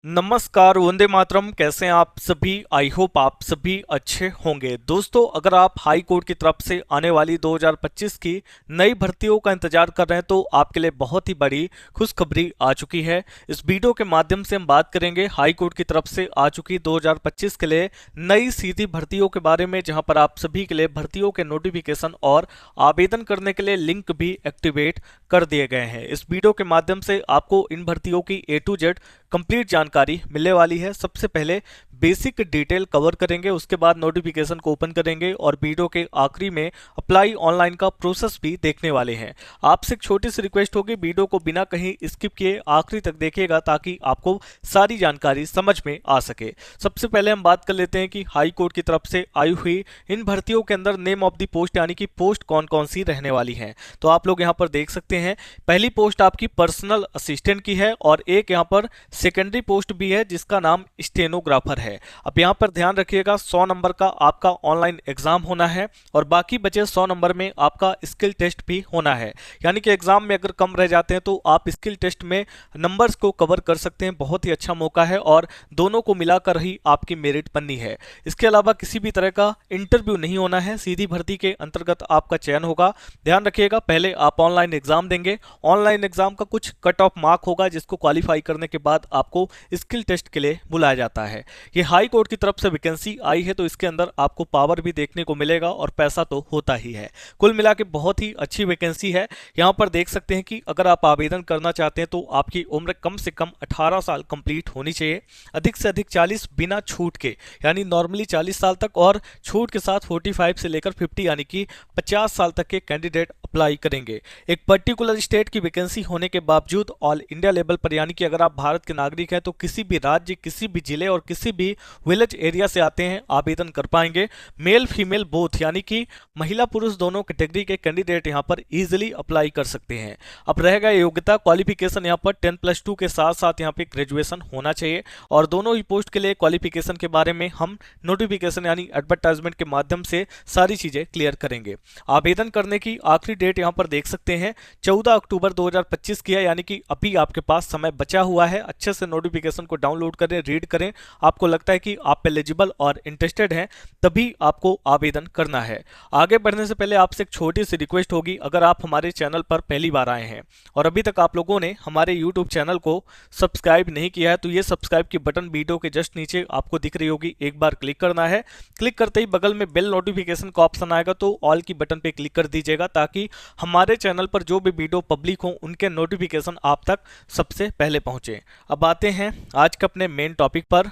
नमस्कार, वंदे मातरम। कैसे हैं आप सभी? आई होप आप सभी अच्छे होंगे। दोस्तों, अगर आप हाई कोर्ट की तरफ से आने वाली 2025 की नई भर्तियों का इंतजार कर रहे हैं तो आपके लिए बहुत ही बड़ी खुशखबरी आ चुकी है। इस वीडियो के माध्यम से हम बात करेंगे हाई कोर्ट की तरफ से आ चुकी 2025 के लिए नई सीधी भर्तियों के बारे में, जहां पर आप सभी के लिए भर्तियों के नोटिफिकेशन और आवेदन करने के लिए लिंक भी एक्टिवेट कर दिए गए हैं। इस वीडियो के माध्यम से आपको इन भर्तियों की A to Z कंप्लीट जानकारी मिलने वाली है। सबसे पहले बेसिक डिटेल कवर करेंगे, उसके बाद नोटिफिकेशन को ओपन करेंगे और वीडियो के आखिरी में अप्लाई ऑनलाइन का प्रोसेस भी देखने वाले हैं। आपसे एक छोटी सी रिक्वेस्ट होगी, वीडियो को बिना कहीं स्किप किए आखिरी तक देखिएगा ताकि आपको सारी जानकारी समझ में आ सके। सबसे पहले हम बात कर लेते हैं कि हाई कोर्ट की तरफ से आई हुई इन भर्तियों के अंदर नेम ऑफ द पोस्ट यानी कि पोस्ट कौन कौन सी रहने वाली है। तो आप लोग यहाँ पर देख सकते हैं, पहली पोस्ट आपकी पर्सनल असिस्टेंट की है और एक यहाँ पर सेकेंडरी पोस्ट भी है जिसका नाम स्टेनोग्राफर है। अब यहां पर ध्यान रखिएगा, 100 नंबर का आपका ऑनलाइन एग्जाम होना है और बाकी बचे 100 नंबर में आपका स्किल टेस्ट भी होना है। यानी कि एग्जाम में अगर कम रह जाते हैं तो आप स्किल टेस्ट में नंबर्स को कवर कर सकते हैं। बहुत ही अच्छा मौका है और दोनों को मिलाकर ही आपकी मेरिट बननी है। इसके अलावा किसी भी तरह का इंटरव्यू नहीं होना है, सीधी भर्ती के अंतर्गत आपका चयन होगा। ध्यान रखिएगा, पहले आप ऑनलाइन एग्जाम देंगे, ऑनलाइन एग्जाम का कुछ कट ऑफ मार्क होगा जिसको क्वालिफाई करने के बाद आपको स्किल टेस्ट के लिए बुलाया जाता है। ये हाई कोर्ट की तरफ से वैकेंसी आई है तो इसके अंदर आपको पावर भी देखने को मिलेगा और पैसा तो होता ही है। कुल मिला के बहुत ही अच्छी वैकेंसी है। यहाँ पर देख सकते हैं कि अगर आप आवेदन करना चाहते हैं तो आपकी उम्र कम से कम 18 साल कंप्लीट होनी चाहिए, अधिक से अधिक 40 बिना छूट के, यानी नॉर्मली 40 साल तक और छूट के साथ 45 से लेकर 50 यानी कि 50 साल तक के कैंडिडेट अप्लाई करेंगे। एक पर्टिकुलर स्टेट की वैकेंसी होने के बावजूद ऑल इंडिया लेवल पर, यानी कि अगर आप भारत के नागरिक हैं तो किसी भी राज्य, किसी भी जिले और किसी भी विलेज एरिया से आते हैं आवेदन कर पाएंगे। मेल फीमेल बोथ यानी कि महिला पुरुष दोनों कैटेगरी के कैंडिडेट यहां पर इजीली अप्लाई कर सकते हैं। अब रहेगा योग्यता, क्वालिफिकेशन यहां पर 10+2 के साथ साथ यहां पे ग्रेजुएशन होना चाहिए और दोनों ही पोस्ट के लिए क्वालिफिकेशन के बारे में हम नोटिफिकेशन यानी एडवर्टाइजमेंट के माध्यम से सारी चीजें क्लियर करेंगे। आवेदन करने की आखिरी डेट यहां पर देख सकते हैं 14 अक्टूबर 2025 की है, यानी कि अभी आपके पास समय बचा हुआ है। अच्छे से नोटिफिकेशन को डाउनलोड करें, रीड करें। आपको लगता है कि आप एलिजिबल और इंटरेस्टेड हैं तभी आपको आवेदन करना है। आगे बढ़ने से पहले आपसे एक छोटी सी रिक्वेस्ट होगी, अगर आप हमारे चैनल पर पहली बार आए हैं और अभी तक आप लोगों ने हमारे यूट्यूब चैनल को सब्सक्राइब नहीं किया है तो ये सब्सक्राइब की बटन वीडियो के जस्ट नीचे आपको दिख रही होगी, एक बार क्लिक करना है। क्लिक करते ही बगल में बेल नोटिफिकेशन का ऑप्शन आएगा तो ऑल की बटन पे क्लिक कर दीजिएगा ताकि हमारे चैनल पर जो भी वीडियो पब्लिक हो उनके नोटिफिकेशन आप तक सबसे पहले पहुंचे। अब आते हैं आज के अपने मेन टॉपिक पर।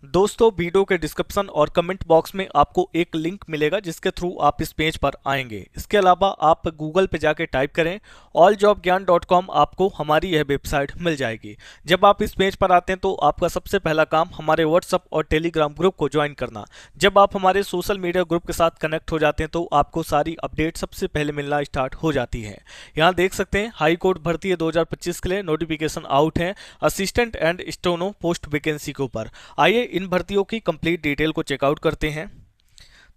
दोस्तों, वीडियो के डिस्क्रिप्शन और कमेंट बॉक्स में आपको एक लिंक मिलेगा जिसके थ्रू आप इस पेज पर आएंगे। इसके अलावा आप गूगल पे जाके टाइप करें alljobgyan.com, आपको हमारी यह वेबसाइट मिल जाएगी। जब आप इस पेज पर आते हैं तो आपका सबसे पहला काम हमारे व्हाट्सएप और टेलीग्राम ग्रुप को ज्वाइन करना। जब आप हमारे सोशल मीडिया ग्रुप के साथ कनेक्ट हो जाते हैं तो आपको सारी अपडेट सबसे पहले मिलना स्टार्ट हो जाती है। यहाँ देख सकते हैं हाई कोर्ट भर्ती है 2025 के लिए नोटिफिकेशन आउट है assistant and steno post vacancy के ऊपर। आइए इन भर्तियों की कंप्लीट डिटेल को चेकआउट करते हैं।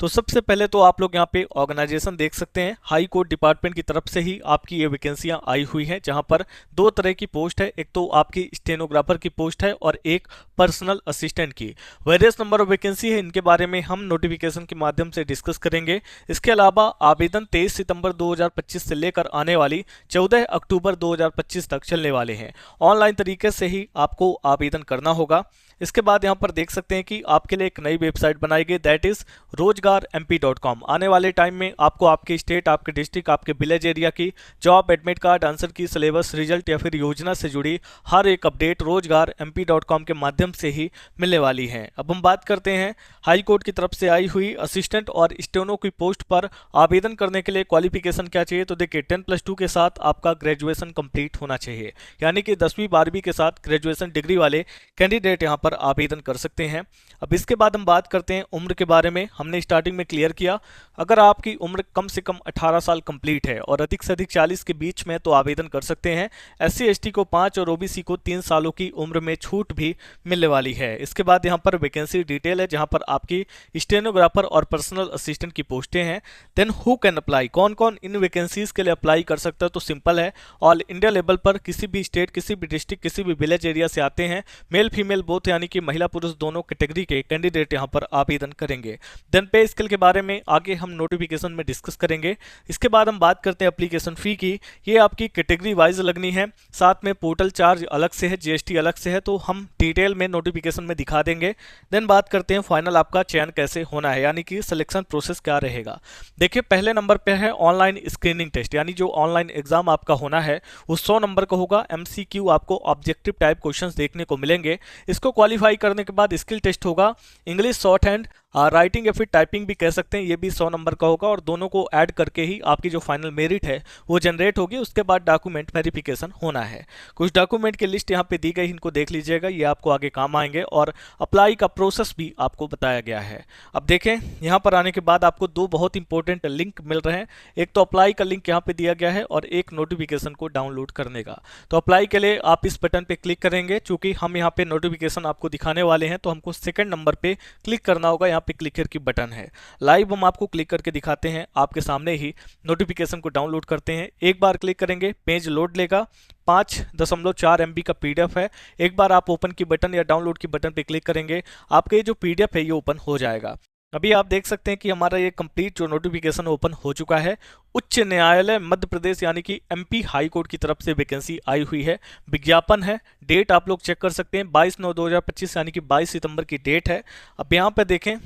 तो सबसे पहले तो आप लोग यहाँ पे ऑर्गेनाइजेशन देख सकते हैं, हाई कोर्ट डिपार्टमेंट की तरफ से ही आपकी ये वैकेंसियां आई हुई हैं, जहां पर दो तरह की पोस्ट है। एक तो आपकी स्टेनोग्राफर की पोस्ट है और एक पर्सनल असिस्टेंट की। वेरियस नंबर ऑफ वैकेंसी है, इनके बारे में हम नोटिफिकेशन के माध्यम से डिस्कस करेंगे। इसके अलावा आवेदन 23 सितंबर 2025 से लेकर आने वाली 14 अक्टूबर 2025 तक चलने वाले हैं। ऑनलाइन तरीके से ही आपको आवेदन करना होगा। इसके बाद यहाँ पर देख सकते हैं कि आपके लिए एक नई वेबसाइट बनाई गई, दैट इज रोजगारmp.com। आने वाले टाइम में आपको आपके स्टेट, आपके डिस्ट्रिक्ट, आपके विलेज एरिया की जॉब, एडमिट कार्ड, आंसर की, सिलेबस, रिजल्ट या फिर योजना से जुड़ी हर एक अपडेट रोजगारmp.com के माध्यम से ही मिलने वाली है। अब हम बात करते हैं हाई कोर्ट की तरफ से आई हुई असिस्टेंट और स्टेनो की पोस्ट पर आवेदन करने के लिए क्वालिफिकेशन क्या चाहिए। तो देखिए 10+2 के साथ आपका ग्रेजुएशन कंप्लीट होना चाहिए, यानी कि 10वीं 12वीं के साथ ग्रेजुएशन डिग्री वाले कैंडिडेट यहाँ पर पर आवेदन कर सकते हैं। अब इसके बाद हम बात करते हैं उम्र के बारे में। हमने स्टार्टिंग में क्लियर किया, अगर आपकी उम्र कम से कम 18 साल कंप्लीट है और अधिक से अधिक 40 के बीच में तो आवेदन कर सकते हैं। SC ST को 5 और OBC को 3 सालों की उम्र में छूट भी मिलने वाली है। इसके बाद यहाँ पर वैकेंसी डिटेल है जहाँ पर आपकी स्टेनोग्राफर और पर्सनल असिस्टेंट की पोस्टें हैं। देन हु कैन अप्लाई, कौन कौन इन वैकेंसीज के लिए अप्लाई कर सकता है, तो सिंपल है, ऑल इंडिया लेवल पर किसी भी स्टेट, किसी भी डिस्ट्रिक्ट, किसी भी विलेज एरिया से आते हैं, मेल फीमेल बोथ यानी कि महिला पुरुष दोनों कैटेगरी के कैंडिडेट यहाँ पर आवेदन करेंगे। देन पे स्केल के बारे में आगे हम नोटिफिकेशन में डिस्कस करेंगे। इसके बाद हम बात करते हैं एप्लीकेशन फी की। ये आपकी कैटेगरी वाइज लगनी है, साथ में पोर्टल चार्ज अलग से है, GST अलग से है, तो हम डिटेल में नोटिफिकेशन में दिखा देंगे। देन बात करते हैं फाइनल आपका चयन कैसे होना है, यानी कि सिलेक्शन प्रोसेस क्या रहेगा। देखिए पहले नंबर पे है ऑनलाइन स्क्रीनिंग टेस्ट, यानी जो ऑनलाइन एग्जाम आपका होना है वो 100 नंबर का होगा। MCQ आपको ऑब्जेक्टिव टाइप क्वेश्चंस देखने को मिलेंगे। इसको क्वालिफाई करने के बाद स्किल टेस्ट होगा, इंग्लिश शॉर्ट हैंड, राइटिंग या फिर टाइपिंग भी कह सकते हैं, ये भी 100 नंबर का होगा और दोनों को ऐड करके ही आपकी जो फाइनल मेरिट है वो जनरेट होगी। उसके बाद डॉक्यूमेंट वेरिफिकेशन होना है। कुछ डॉक्यूमेंट की लिस्ट यहाँ पे दी गई, इनको देख लीजिएगा, ये आपको आगे काम आएंगे और अप्लाई का प्रोसेस भी आपको बताया गया है। अब देखें यहाँ पर आने के बाद आपको दो बहुत इंपॉर्टेंट लिंक मिल रहे हैं, एक तो अप्लाई का लिंक यहाँ पे दिया गया है और एक नोटिफिकेशन को डाउनलोड करने का। तो अप्लाई के लिए आप इस बटन पे क्लिक करेंगे, चूंकि हम यहाँ पे नोटिफिकेशन आपको दिखाने वाले हैं तो हमको सेकंड नंबर पे क्लिक करना होगा। यहाँ पे क्लिक की बटन है, लाइव हम आपको क्लिक करके दिखाते हैं, आपके सामने ही नोटिफिकेशन को डाउनलोड करते हैं। एक बार क्लिक करेंगे पेज लोड लेगा, 5.4 MB का PDF है। एक बार आप ओपन की बटन या डाउनलोड की बटन पे क्लिक करेंगे, आपके जो PDF है ये ओपन हो जाएगा। अभी आप देख सकते हैं कि हमारा ये कंप्लीट जो नोटिफिकेशन ओपन हो चुका है। उच्च न्यायालय मध्य प्रदेश यानी कि MP हाई कोर्ट की तरफ से वैकेंसी आई हुई है, विज्ञापन है, डेट आप लोग चेक कर सकते हैं 22/9/2025 यानी कि 22 सितंबर की डेट है। अब यहाँ पे देखें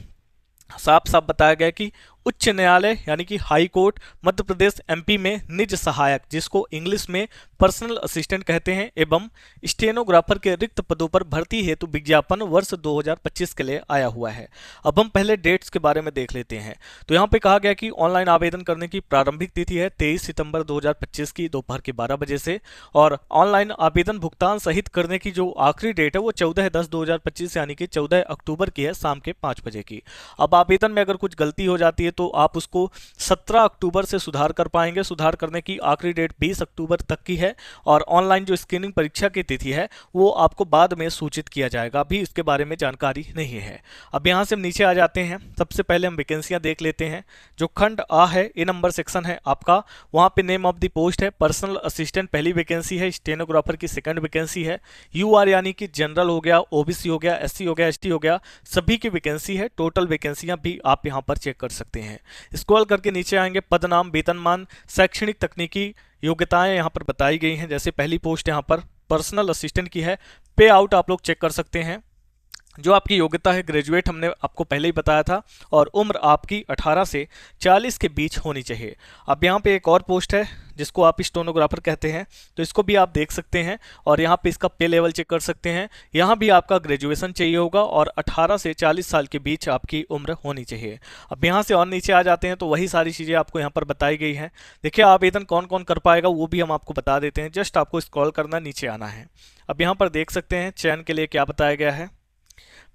साफ साफ बताया गया कि उच्च न्यायालय यानी कि high court Madhya Pradesh MP में निज सहायक, जिसको इंग्लिश में पर्सनल असिस्टेंट कहते हैं, एवं स्टेनोग्राफर के रिक्त पदों पर भर्ती हेतु विज्ञापन वर्ष 2025 के लिए आया हुआ है। अब हम पहले डेट्स के बारे में देख लेते हैं। तो यहाँ पे कहा गया कि ऑनलाइन आवेदन करने की प्रारंभिक तिथि है 23 सितंबर 2025 की दोपहर के 12 बजे से, और ऑनलाइन आवेदन भुगतान सहित करने की जो आखिरी डेट है वो 14/10/2025 यानी कि 14 अक्टूबर की है, शाम के 5 बजे की। अब आवेदन में अगर कुछ गलती हो जाती है तो आप उसको 17 अक्टूबर से सुधार कर पाएंगे। सुधार करने की आखिरी डेट 20 अक्टूबर तक की है और ऑनलाइन जो स्क्रीनिंग परीक्षा की तिथि है वो आपको बाद में सूचित किया जाएगा, अभी इसके बारे में जानकारी नहीं है। अब यहाँ से हम नीचे आ जाते हैं, सबसे पहले हम वैकेंसियां देख लेते हैं। जो खंड A है, A नंबर सेक्शन है आपका, वहाँ पे नेम ऑफ द पोस्ट है पर्सनल असिस्टेंट पहली वैकेंसी है, स्टेनोग्राफर की सेकंड वैकेंसी है, UR यानी कि जनरल हो गया, OBC हो गया, SC हो गया, ST हो गया, सभी की वैकेंसी है। टोटल वैकेंसियां भी आप यहाँ पर चेक कर सकते हैं। स्क्रॉल करके नीचे आएंगे, पद नाम, वेतनमान, शैक्षणिक तकनीकी योग्यताएं यहाँ पर बताई गई हैं। जैसे पहली पोस्ट यहाँ पर पर्सनल असिस्टेंट की है, पे आउट आप लोग चेक कर सकते हैं। जो आपकी योग्यता है ग्रेजुएट हमने आपको पहले ही बताया था, और उम्र आपकी 18 से 40 के बीच होनी चाहिए। अब यहाँ पे एक और पोस्ट है जिसको आप स्टेनोग्राफर कहते हैं, तो इसको भी आप देख सकते हैं और यहाँ पे इसका पे लेवल चेक कर सकते हैं। यहाँ भी आपका ग्रेजुएशन चाहिए होगा और 18 से 40 साल के बीच आपकी उम्र होनी चाहिए। अब यहाँ से और नीचे आ जाते हैं तो वही सारी चीज़ें आपको यहाँ पर बताई गई हैं। देखिए आवेदन कौन कौन कर पाएगा वो भी हम आपको बता देते हैं, जस्ट आपको स्क्रॉल करना, नीचे आना है। अब यहाँ पर देख सकते हैं चयन के लिए क्या बताया गया है।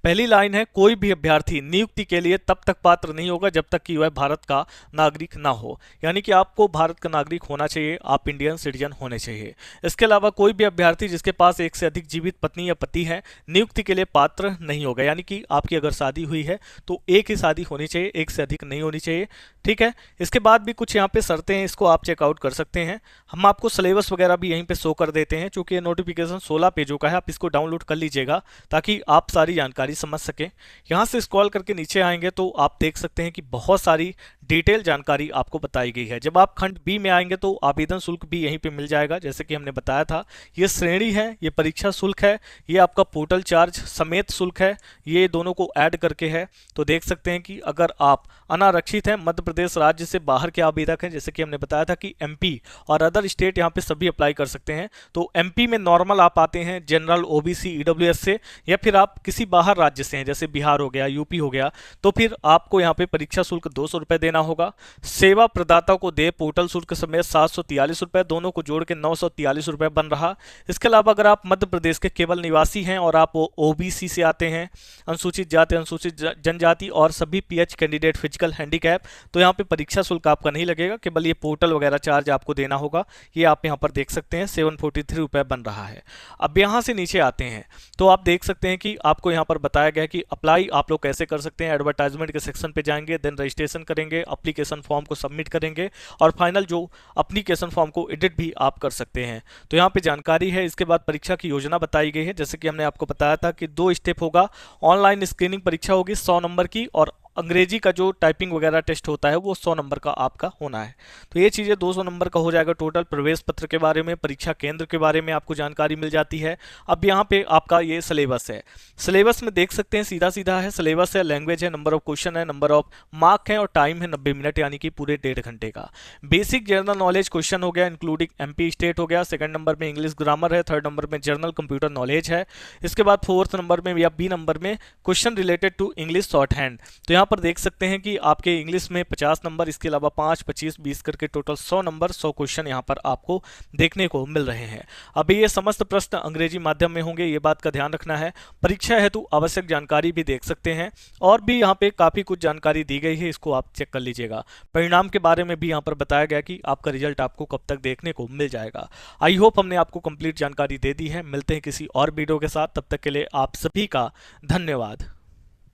पहली लाइन है, कोई भी अभ्यर्थी नियुक्ति के लिए तब तक पात्र नहीं होगा जब तक कि वह भारत का नागरिक ना हो, यानी कि आपको भारत का नागरिक होना चाहिए, आप इंडियन सिटीजन होने चाहिए। इसके अलावा कोई भी अभ्यर्थी जिसके पास एक से अधिक जीवित पत्नी या पति है नियुक्ति के लिए पात्र नहीं होगा, यानी कि आपकी अगर शादी हुई है तो एक ही शादी होनी चाहिए, एक से अधिक नहीं होनी चाहिए। ठीक है, इसके बाद भी कुछ यहाँ पे शर्तें हैं, इसको आप चेकआउट कर सकते हैं। हम आपको सिलेबस वगैरह भी यहीं पे शो कर देते हैं, चूंकि ये नोटिफिकेशन 16 पेजों का है, आप इसको डाउनलोड कर लीजिएगा ताकि आप सारी जानकारी समझ सकें। यहाँ से स्क्रॉल करके नीचे आएंगे तो आप देख सकते हैं कि बहुत सारी डिटेल जानकारी आपको बताई गई है। जब आप खंड B में आएंगे तो आवेदन शुल्क भी यहीं पे मिल जाएगा, जैसे कि हमने बताया था, ये श्रेणी है, ये परीक्षा शुल्क है, ये आपका पोर्टल चार्ज समेत शुल्क है, ये दोनों को ऐड करके है। तो देख सकते हैं कि अगर आप अनारक्षित हैं। मध्य प्रदेश राज्य से बाहर के आवेदक हैं, जैसे कि हमने बताया था कि एमपी और अदर स्टेट यहाँ पे सभी अप्लाई कर सकते हैं। तो एमपी में नॉर्मल आप आते हैं जनरल, ओबीसी, ईडब्ल्यूएस से, या फिर आप किसी बाहर राज्य से हैं जैसे बिहार हो गया, यूपी हो गया, तो फिर आपको यहाँ पे परीक्षा शुल्क 200 रुपये देना होगा। सेवा प्रदाता को दे पोर्टल शुल्क समेत 743 रुपये, दोनों को जोड़ के 943 रुपये बन रहा। इसके अलावा अगर आप मध्य प्रदेश के केवल निवासी हैं और आप ओबीसी से आते हैं, अनुसूचित जाति, अनुसूचित जनजाति और सभी पीएच कैंडिडेट, फिजिकल हैंडीकैप, तो यहाँ पे परीक्षा शुल्क आपका नहीं लगेगा, केवल ये पोर्टल वगैरह चार्ज आपको देना होगा। ये आप यहाँ पर देख सकते हैं 743 रुपये बन रहा है। अब यहाँ से नीचे आते हैं तो आप देख सकते हैं कि आपको यहाँ पर बताया गया कि अप्लाई आप लोग कैसे कर सकते हैं। एडवर्टाइजमेंट के सेक्शन पे जाएंगे, देन रजिस्ट्रेशन करेंगे, एप्लीकेशन फॉर्म को सबमिट करेंगे और फाइनल जो एप्लीकेशन फॉर्म को एडिट भी आप कर सकते हैं। तो यहाँ पे जानकारी है। इसके बाद परीक्षा की योजना बताई गई है, जैसे कि हमने आपको बताया था कि 2 स्टेप होगा। ऑनलाइन स्क्रीनिंग परीक्षा होगी 100 नंबर की, और अंग्रेजी का जो टाइपिंग वगैरह टेस्ट होता है वो 100 नंबर का आपका होना है। तो ये चीज़ें 200 नंबर का हो जाएगा टोटल। प्रवेश पत्र के बारे में, परीक्षा केंद्र के बारे में आपको जानकारी मिल जाती है। अब यहाँ पे आपका ये सिलेबस है। सिलेबस में देख सकते हैं सीधा सीधा है सिलेबस है, लैंग्वेज है, नंबर ऑफ क्वेश्चन है, नंबर ऑफ मार्क है और टाइम है 90 मिनट, यानी कि पूरे 1.5 घंटे का। बेसिक जनरल नॉलेज क्वेश्चन हो गया, इंक्लूडिंग एमपी स्टेट हो गया। सेकंड नंबर में इंग्लिश ग्रामर है। थर्ड नंबर में जनरल कंप्यूटर नॉलेज है। इसके बाद फोर्थ नंबर में या बी नंबर में question related to English shorthand. तो यहाँ पर देख सकते हैं कि आपके इंग्लिश में 50 नंबर, इसके अलावा 5, 25, 20 करके टोटल 100 नंबर, 100 क्वेश्चन यहाँ पर आपको देखने को मिल रहे हैं। अभी ये समस्त प्रश्न अंग्रेजी माध्यम में होंगे, ये बात का ध्यान रखना है। परीक्षा हेतु आवश्यक जानकारी भी देख सकते हैं और भी यहाँ पे काफ़ी कुछ जानकारी दी गई है, इसको आप चेक कर लीजिएगा। परिणाम के बारे में भी यहाँ पर बताया गया कि आपका रिजल्ट आपको कब तक देखने को मिल जाएगा। आई होप हमने आपको कंप्लीट जानकारी दे दी है। मिलते हैं किसी और वीडियो के साथ, तब तक के लिए आप सभी का धन्यवाद।